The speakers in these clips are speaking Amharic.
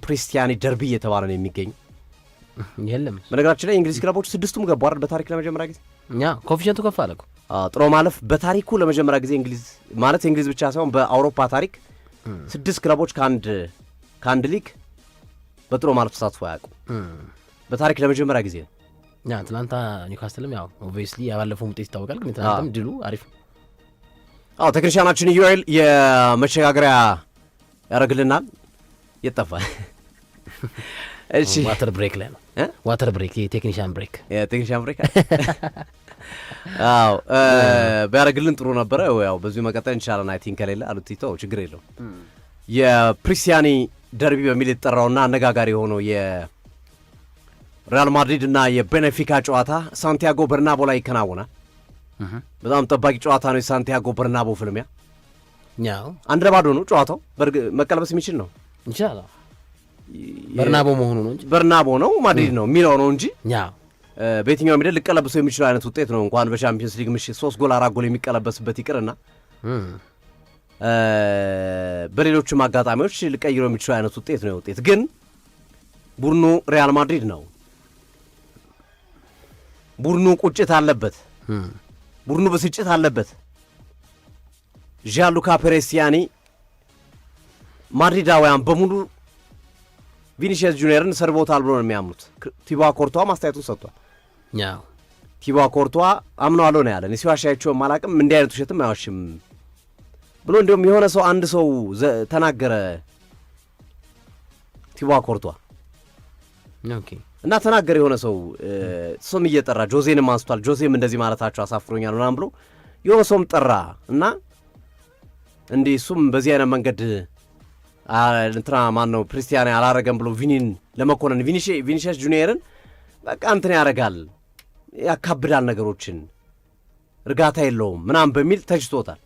ፕሪስቲያኒ ደርቢ የተባለ ነው የሚገኝ የለም በነገራችን ላይ እንግሊዝ ክለቦች 6ቱም ገቡ አይደል በታሪክ ለመጀመሪያ ጊዜ ኮፊሸንቱ ከፍ አለኩ ጥሎ ማለፍ በታሪኩ ለመጀመሪያ ጊዜ እንግሊዝ ማለት እንግሊዝ ብቻ ሳይሆን በአውሮፓ ታሪክ 6 ክለቦች ከአንድ ሊግ በጥሎ ማለፍ ተሳትፎ ያውቁ በታሪክ ለመጀመሪያ ጊዜ ነው አትላንታ ኒውካስትልም ያው ኦብቪየስሊ ያባለፈው ውጤት ይታወቃል ግን አትላንታም ድሉ አሪፍ ቴክኒሻናችን ዩኤል የመሸጋገሪያ ያረግልናል ይጣፋል እሺ ዋተር ብሬክ ላይ ነው ዋተር ብሬክ የቴክኒሻን ብሬክ ቢያረግልን ጥሩ ነበረ ያው በዚሁ መቀጠል እንችላለን አይ ቲንክ ከሌለ አሉቲቶ ችግር የለው የፕሪስቲያኒ ደርቢ በሚል የተጠራውና አነጋጋሪ ሆኖ የሪያል ማድሪድ እና የቤኔፊካ ጨዋታ ሳንቲያጎ በርናቦ ላይ ይከናወናል በጣም ጠባቂ ጨዋታ ነው የሳንቲያጎ በርናቦ ፍልሚያ ያው 1-0 ነው ጨዋታው መቀለበስ የሚችል ነው ኢንሻአላህ በርናቦ መሆኑ ነው እንጂ በርናቦ ነው ማድሪድ ነው የሚለው ነው እንጂ ያው በየትኛው ሚደል ሊቀለበሰው የሚችል አይነት ውጤት ነው እንኳን በቻምፒየንስ ሊግ ምሽት 3 ጎል 4 ጎል የሚቀለበስበት ይቅርና በሌሎችም አጋጣሚዎች ሊቀይረው የሚችል አይነት ውጤት ነው ውጤት ግን ቡድኑ ሪያል ማድሪድ ነው ቡድኑ ቁጭት አለበት ቡድኑ በስጭት አለበት ዣንሉካ ፕሪስቲያኒ ማድሪዳውያን በሙሉ ቪኒሺየስ ጁኒየርን ሰርቦታል ብሎ ነው የሚያምኑት ቲቦ ኮርቷ ማስተያየቱን ሰጥቷል ያው ቲቦ ኮርቷ አምነዋለሁ ነው ያለን ሲዋሻያቸው ማላቅም እንዲህ አይነት ውሸትም አይዋሽም ብሎ እንደውም የሆነ ሰው አንድ ሰው ተናገረ ቲቦ ኮርቷ ኦኬ እና ተናገረ የሆነ ሰው ስም እየጠራ ጆዜንም አንስቷል ጆዜም እንደዚህ ማለታቸው አሳፍሮኛል ምናምን ብሎ የሆነ ሰውም ጠራ እና እንዲህ እሱም በዚህ አይነት መንገድ እንትና ማን ነው ፕሪስቲያኒ አላረገም ብሎ ቪኒን ለመኮነን ቪኒሺየስ ጁኒየርን በቃ እንትን ያረጋል ያካብዳል ነገሮችን እርጋታ የለውም ምናምን በሚል ተችቶታል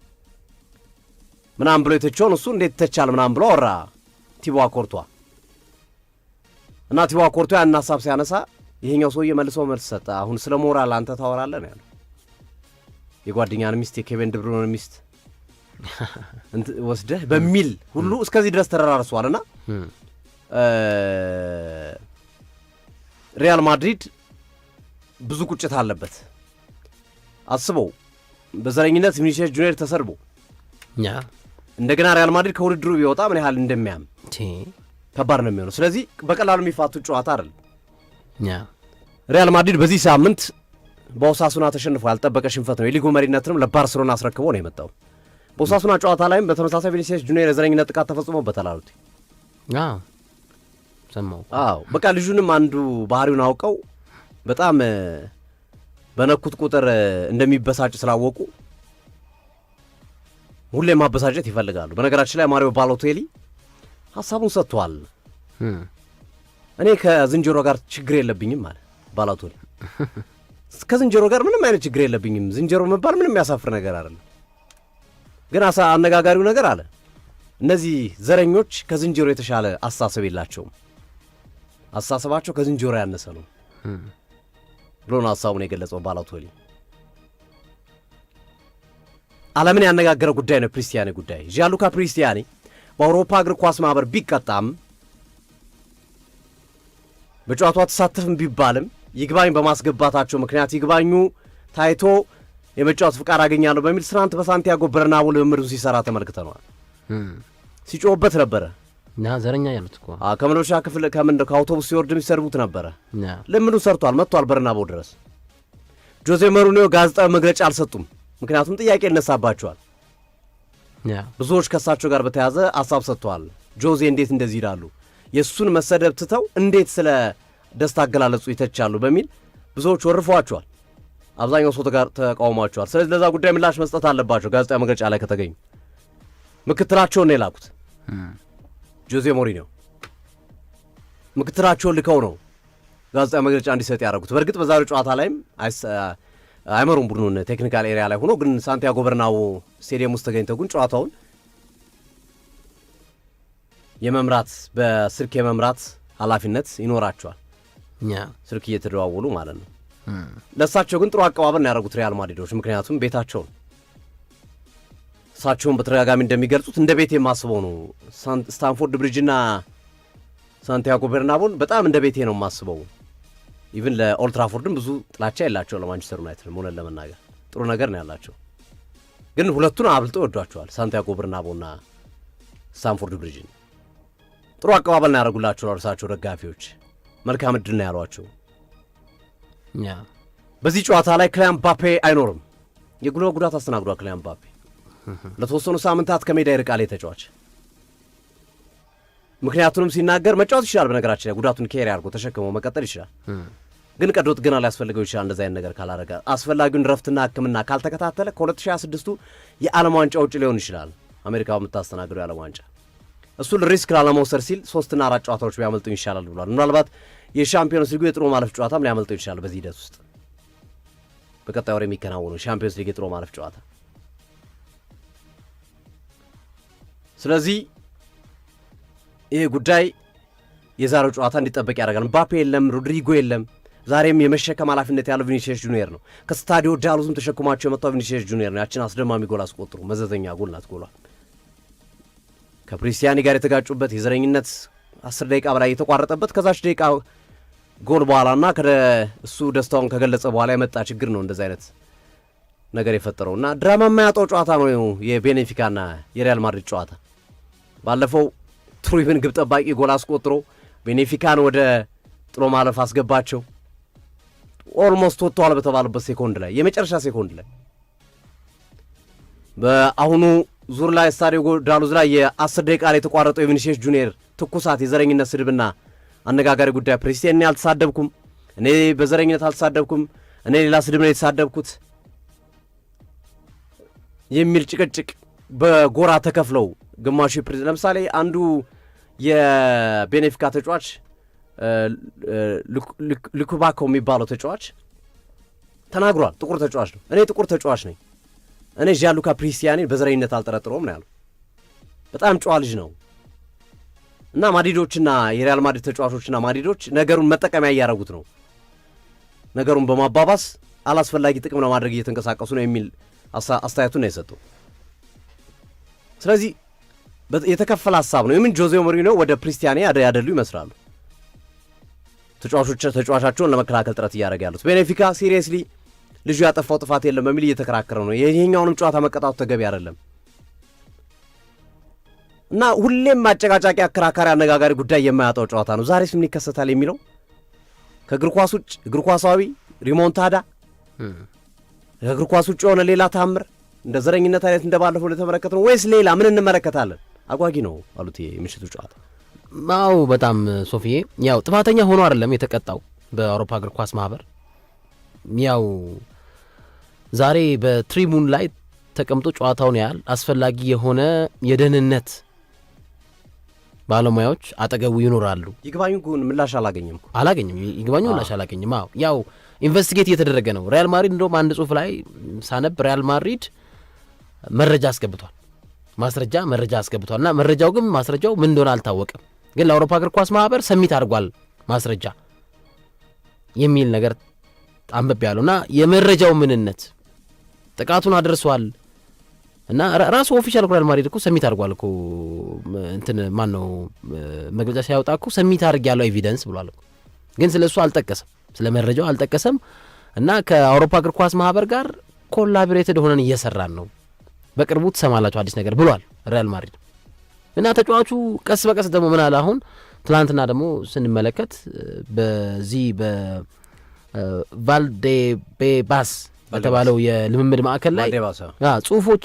ምናምን ብሎ የተቸውን እሱ እንዴት ተቻለ ምናምን ብሎ አወራ ቲቦ ኮርቷ እና ቲቦ ኮርቷ ያን ሐሳብ ሲያነሳ ይሄኛው ሰውዬ መልሶ መልስ ሰጠ አሁን ስለ ሞራል አንተ ታወራለህ ነው ያለው የጓደኛን ሚስት የኬቨን ድብሩን ሚስት ወስደህ በሚል ሁሉ እስከዚህ ድረስ ተራራርሷልና ሪያል ማድሪድ ብዙ ቁጭት አለበት አስበው በዘረኝነት ቪኒሺየስ ጁኒየር ተሰርቦ እንደገና ሪያል ማድሪድ ከውድድሩ ቢወጣ ምን ያህል እንደሚያም ከባድ ነው የሚሆነው ስለዚህ በቀላሉ የሚፋቱ ጨዋታ አይደል ሪያል ማድሪድ በዚህ ሳምንት በኦሳሱና ተሸንፎ ያልጠበቀ ሽንፈት ነው የሊጉ መሪነትንም ለባርሴሎና አስረክቦ ነው የመጣው በኦሳሱና ጨዋታ ላይም በተመሳሳይ ቪኒሺየስ ጁኒየር የዘረኝነት ጥቃት ተፈጽሞበታል አሉት ሰማው በቃ ልጁንም አንዱ ባህሪውን አውቀው በጣም በነኩት ቁጥር እንደሚበሳጭ ስላወቁ ሁሌ ማበሳጨት ይፈልጋሉ በነገራችን ላይ ማሪዮ ባሎቴሊ ሐሳቡን ሰጥቷል እኔ ከዝንጀሮ ጋር ችግር የለብኝም ማለት ባሎቴሊ ከዝንጀሮ ጋር ምንም አይነት ችግር የለብኝም ዝንጀሮ መባል ምንም ያሳፍር ነገር አይደለም ግን አነጋጋሪው ነገር አለ እነዚህ ዘረኞች ከዝንጀሮ የተሻለ አስተሳሰብ የላቸውም አስተሳሰባቸው ከዝንጀሮ ያነሰ ነው ብሎ ነው ሐሳቡን የገለጸው ባሎቴሊ ዓለምን ያነጋገረ ጉዳይ ነው ፕሪስቲያኒ ጉዳይ ዣንሉካ ፕሪስቲያኒ በአውሮፓ እግር ኳስ ማህበር ቢቀጣም በጨዋታው ተሳተፍም ቢባልም ይግባኝ በማስገባታቸው ምክንያት ይግባኙ ታይቶ የመጫወት ፍቃድ አገኛለሁ በሚል ትናንት በሳንቲያጎ በርናቦ ልምምዱን ሲሰራ ተመልክተናል ሲጮህበት ነበረ እና ዘረኛ ያሉት እኮ ከመዶሻ ክፍል ከአውቶቡስ ሲወርድ የሚሰርቡት ነበረ ልምምዱን ሰርቷል መጥቷል በርናቦ ድረስ ጆዜ ሞሪኒዮ ጋዜጣዊ መግለጫ አልሰጡም ምክንያቱም ጥያቄ ይነሳባቸዋል ብዙዎች ከሳቸው ጋር በተያዘ ሐሳብ ሰጥተዋል ጆዜ እንዴት እንደዚህ ይላሉ የሱን መሰደብ ትተው እንዴት ስለ ደስታ አገላለጹ ይተቻሉ በሚል ብዙዎች ወርፈዋቸዋል አብዛኛው ሰው ጋር ተቃውሟቸዋል ስለዚህ ለዛ ጉዳይ ምላሽ መስጠት አለባቸው ጋዜጣዊ መግለጫ ላይ ከተገኙ ምክትላቸውን ነው የላኩት ጆዜ ሞሪኒዮ ምክትላቸውን ልከው ነው ጋዜጣዊ መግለጫ እንዲሰጥ ያደረጉት በእርግጥ በዛሬው ጨዋታ ላይም አይመሩም ቡድኑን ቴክኒካል ኤሪያ ላይ ሆኖ ግን ሳንቲያጎ በርናቦ ስቴዲየም ውስጥ ተገኝተው ግን ጨዋታውን የመምራት በስልክ የመምራት ኃላፊነት ይኖራቸዋል ስልክ እየተደዋወሉ ማለት ነው ለሳቸው ግን ጥሩ አቀባበል ያደረጉት ሪያል ማድሪዶች ምክንያቱም ቤታቸው እሳቸውን በተደጋጋሚ እንደሚገልጹት እንደ ቤት የማስበው ነው ስታንፎርድ ብሪጅና ሳንቲያጎ ቤርናቦን በጣም እንደ ቤቴ ነው የማስበው። ኢቭን ለኦልድ ትራፎርድም ብዙ ጥላቻ የላቸው ለማንቸስተር ዩናይትድ ሆነን ለመናገር ጥሩ ነገር ነው ያላቸው። ግን ሁለቱን አብልጦ ይወዷቸዋል ሳንቲያጎ ቤርናቦና ስታንፎርድ ብሪጅን። ጥሩ አቀባበል ነው ያደርጉላቸው ለእርሳቸው ደጋፊዎች፣ መልካም ዕድል ነው ያሏቸው። በዚህ ጨዋታ ላይ ክሊያን ምባፔ አይኖርም። የጉልበት ጉዳት አስተናግዷል ክሊያን ምባፔ። ለተወሰኑ ሳምንታት ከሜዳ ይርቃል ተጫዋች። ምክንያቱንም ሲናገር መጫወት ይችላል። በነገራችን ላይ ጉዳቱን ኬሪ አድርጎ ተሸክሞ መቀጠል ይችላል። ግን ቀዶ ጥገና ሊያስፈልገው ይችላል። እንደዚህ አይነት ነገር ካላረጋ አስፈላጊውን ረፍትና ሕክምና ካልተከታተለ ከ2026ቱ የዓለም ዋንጫ ውጭ ሊሆን ይችላል። አሜሪካ የምታስተናግደው የዓለም ዋንጫ እሱን ሪስክ ላለመውሰድ ሲል 3 እና 4 ጨዋታዎች ቢያመልጡኝ ይሻላል ብሏል። ምናልባት የሻምፒዮንስ ሊጉ የጥሎ ማለፍ ጨዋታም ሊያመልጠው ይችላል በዚህ ሂደት ውስጥ በቀጣይ ወር የሚከናወነው ሻምፒዮንስ ሊግ የጥሎ ማለፍ ጨዋታ። ስለዚህ ይህ ጉዳይ የዛሬው ጨዋታ እንዲጠበቅ ያደርጋል። ምባፔ የለም፣ ሮድሪጎ የለም። ዛሬም የመሸከም ኃላፊነት ያለው ቪኒሲየስ ጁኒየር ነው። ከስታዲዮ ዳሉዝም ተሸክሟቸው የመጣው ቪኒሲየስ ጁኒየር ነው። ያችን አስደማሚ ጎል አስቆጥሩ፣ መዘዘኛ ጎል ናት ጎሏ። ከፕሪስቲያኒ ጋር የተጋጩበት የዘረኝነት 10 ደቂቃ በላይ የተቋረጠበት ከዛች ደቂቃ ጎል በኋላና እሱ ደስታውን ከገለጸ በኋላ የመጣ ችግር ነው እንደዚህ አይነት ነገር የፈጠረው እና ድራማ የማያጣው ጨዋታ ነው የቤኔፊካና የሪያል ማድሪድ ጨዋታ። ባለፈው ትሩይብን ግብ ጠባቂ ጎል አስቆጥሮ ቤኔፊካን ወደ ጥሎ ማለፍ አስገባቸው። ኦልሞስት ወጥተዋል በተባሉበት ሴኮንድ ላይ የመጨረሻ ሴኮንድ ላይ በአሁኑ ዙር ላይ ስታዲዮ ዳሉዝ ላይ የ10 ደቂቃ ላይ የተቋረጠው የቪኒሲየስ ጁኒየር ትኩሳት፣ የዘረኝነት ስድብና አነጋጋሪ ጉዳይ ፕሬሲደንት እኔ አልተሳደብኩም፣ እኔ በዘረኝነት አልተሳደብኩም፣ እኔ ሌላ ስድብ ነው የተሳደብኩት የሚል ጭቅጭቅ በጎራ ተከፍለው ግማሹ ፕሬሲደንት ለምሳሌ አንዱ የቤኔፊካ ተጫዋች ሉኩባኮ የሚባለው ተጫዋች ተናግሯል። ጥቁር ተጫዋች ነው። እኔ ጥቁር ተጫዋች ነኝ፣ እኔ ዣንሉካ ፕሪስቲያኒን በዘረኝነት አልጠረጥረውም ነው ያለው። በጣም ጨዋ ልጅ ነው እና ማድሪዶችና የሪያል ማድሪድ ተጫዋቾችና ማድሪዶች ነገሩን መጠቀሚያ እያደረጉት ነው። ነገሩን በማባባስ አላስፈላጊ ጥቅም ለማድረግ እየተንቀሳቀሱ ነው የሚል አስተያየቱን ነው የሰጠው። ስለዚህ የተከፈለ ሀሳብ ነው። የምን ጆዜ ሞሪኖ ወደ ፕሪስቲያኒ ያደሉ ይመስላሉ ተጫዋቻቸውን ለመከላከል ጥረት እያደረገ ያሉት። ቤኔፊካ ሲሪየስሊ ልጁ ያጠፋው ጥፋት የለም በሚል እየተከራከረ ነው። ይሄኛውንም ጨዋታ መቀጣቱ ተገቢ አይደለም እና ሁሌም አጨቃጫቂ፣ አከራካሪ፣ አነጋጋሪ ጉዳይ የማያጣው ጨዋታ ነው። ዛሬስ ምን ይከሰታል የሚለው ከእግር ኳስ ውጭ እግር ኳሳዊ ሪሞንታዳ፣ ከእግር ኳስ ውጭ የሆነ ሌላ ታምር እንደ ዘረኝነት አይነት እንደባለፈው ለተመለከተ ነው ወይስ ሌላ ምን እንመለከታለን? አጓጊ ነው አሉት የምሽቱ ጨዋታ። ማው በጣም ሶፊዬ ያው ጥፋተኛ ሆኖ አይደለም የተቀጣው በአውሮፓ እግር ኳስ ማህበር። ያው ዛሬ በትሪቡን ላይ ተቀምጦ ጨዋታውን ያህል አስፈላጊ የሆነ የደህንነት ባለሙያዎች አጠገቡ ይኖራሉ። ይግባኙ ግን ምላሽ አላገኘም። ይግባኙ ምላሽ አላገኘም። ያው ኢንቨስቲጌት እየተደረገ ነው። ሪያል ማድሪድ እንደውም አንድ ጽሁፍ ላይ ሳነብ ሪያል ማድሪድ መረጃ አስገብቷል እና መረጃው ግን ማስረጃው ምን እንደሆነ አልታወቀም። ግን ለአውሮፓ እግር ኳስ ማህበር ሰሚት አድርጓል ማስረጃ የሚል ነገር አንበብ ያለው እና የመረጃው ምንነት ጥቃቱን አድርሷል እና ራሱ ኦፊሻል ሪያል ማድሪድ እኮ ሰሚት አድርጓል እኮ እንትን ማን ነው መግለጫ ሲያወጣ እኮ ሰሚት አድርግ ያለው ኤቪደንስ ብሏል እኮ። ግን ስለሱ አልጠቀሰም፣ ስለ መረጃው አልጠቀሰም እና ከአውሮፓ እግር ኳስ ማህበር ጋር ኮላቦሬትድ ሆነን እየሰራን ነው፣ በቅርቡ ትሰማላችሁ አዲስ ነገር ብሏል ሪያል ማድሪድ እና ተጫዋቹ ቀስ በቀስ ደግሞ ምን አለ አሁን ትላንትና ደግሞ ስንመለከት በዚህ በቫልዴቤባስ በተባለው የልምምድ ማዕከል ላይ ጽሁፎች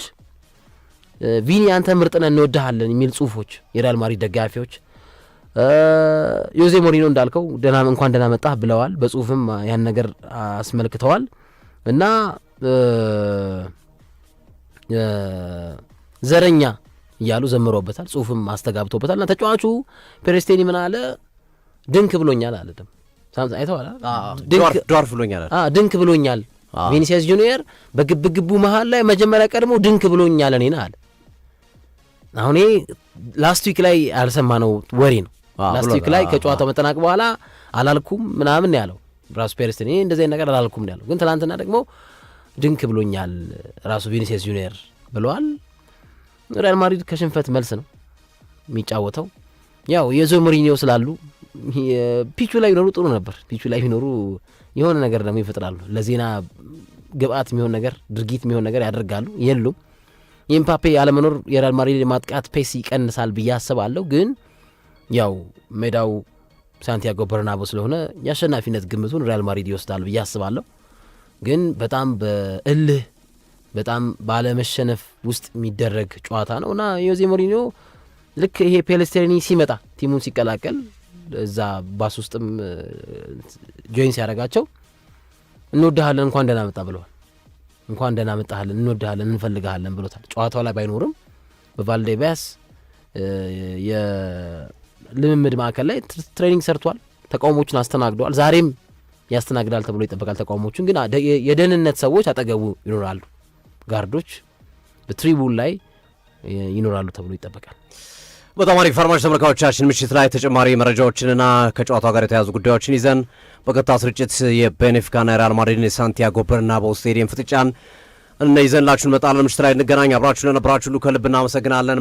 ቪኒ አንተ ምርጥ ነህ እንወድሃለን የሚል ጽሁፎች የሪያል ማድሪድ ደጋፊዎች ዮዜ ሞሪኖ እንዳልከው እንኳን ደህና መጣህ ብለዋል። በጽሁፍም ያን ነገር አስመልክተዋል እና ዘረኛ እያሉ ዘምሮበታል፣ ጽሁፍም አስተጋብቶበታል። እና ተጫዋቹ ፔሬስቴኒ ምን አለ? ድንክ ብሎኛል አለ። ደም አይተዋል። ዶርፍ ብሎኛል፣ ድንክ ብሎኛል። ቪኒሲየስ ጁኒየር በግብግቡ መሃል ላይ መጀመሪያ ቀድሞ ድንክ ብሎኛል እኔን አለ። አሁን ላስት ዊክ ላይ ያልሰማነው ወሬ ነው። ላስት ዊክ ላይ ከጨዋታው መጠናቅ በኋላ አላልኩም ምናምን ያለው ራሱ ፔሬስቴኒ እንደዚህ ነገር አላልኩም ያለው። ግን ትናንትና ደግሞ ድንክ ብሎኛል ራሱ ቪኒሲየስ ጁኒየር ብለዋል። ሪያል ማድሪድ ከሽንፈት መልስ ነው የሚጫወተው። ያው የጆዜ ሞሪኒዮ ስላሉ ፒቹ ላይ ቢኖሩ ጥሩ ነበር። ፒቹ ላይ ቢኖሩ የሆነ ነገር ደግሞ ይፈጥራሉ። ለዜና ግብአት የሚሆን ነገር ድርጊት የሚሆን ነገር ያደርጋሉ። የሉም። የኤምባፔ ያለመኖር የሪያል ማድሪድ የማጥቃት ፔስ ይቀንሳል ብዬ አስባለሁ። ግን ያው ሜዳው ሳንቲያጎ በርናቦ ስለሆነ የአሸናፊነት ግምቱን ሪያል ማድሪድ ይወስዳል ብዬ አስባለሁ። ግን በጣም በእልህ በጣም ባለመሸነፍ ውስጥ የሚደረግ ጨዋታ ነው እና ዮዜ ሞሪኒዮ ልክ ይሄ ፔሌስትሪኒ ሲመጣ ቲሙን ሲቀላቀል እዛ ባስ ውስጥም ጆይን ሲያደርጋቸው እንወድሃለን እንኳን ደህና መጣ ብለዋል። እንኳን ደህና መጣሃለን፣ እንወድሃለን፣ እንፈልግሃለን ብሎታል። ጨዋታው ላይ ባይኖርም በቫልዴቤያስ የልምምድ ማዕከል ላይ ትሬኒንግ ሰርቷል። ተቃውሞቹን አስተናግደዋል። ዛሬም ያስተናግዳል ተብሎ ይጠበቃል። ተቃውሞቹን ግን የደህንነት ሰዎች አጠገቡ ይኖራሉ። ጋርዶች በትሪቡን ላይ ይኖራሉ ተብሎ ይጠበቃል። በጣም አሪፍ አድማጭ ተመልካቾቻችን፣ ምሽት ላይ ተጨማሪ መረጃዎችንና ከጨዋታው ጋር የተያዙ ጉዳዮችን ይዘን በቀጥታ ስርጭት የቤኔፊካና የሪያል ማድሪድን የሳንቲያጎ በርናባው ስቴዲየም ፍጥጫን ይዘንላችሁ እንመጣለን። ምሽት ላይ እንገናኝ። አብራችሁ ለነበራችሁ ሁሉ ከልብ እናመሰግናለን።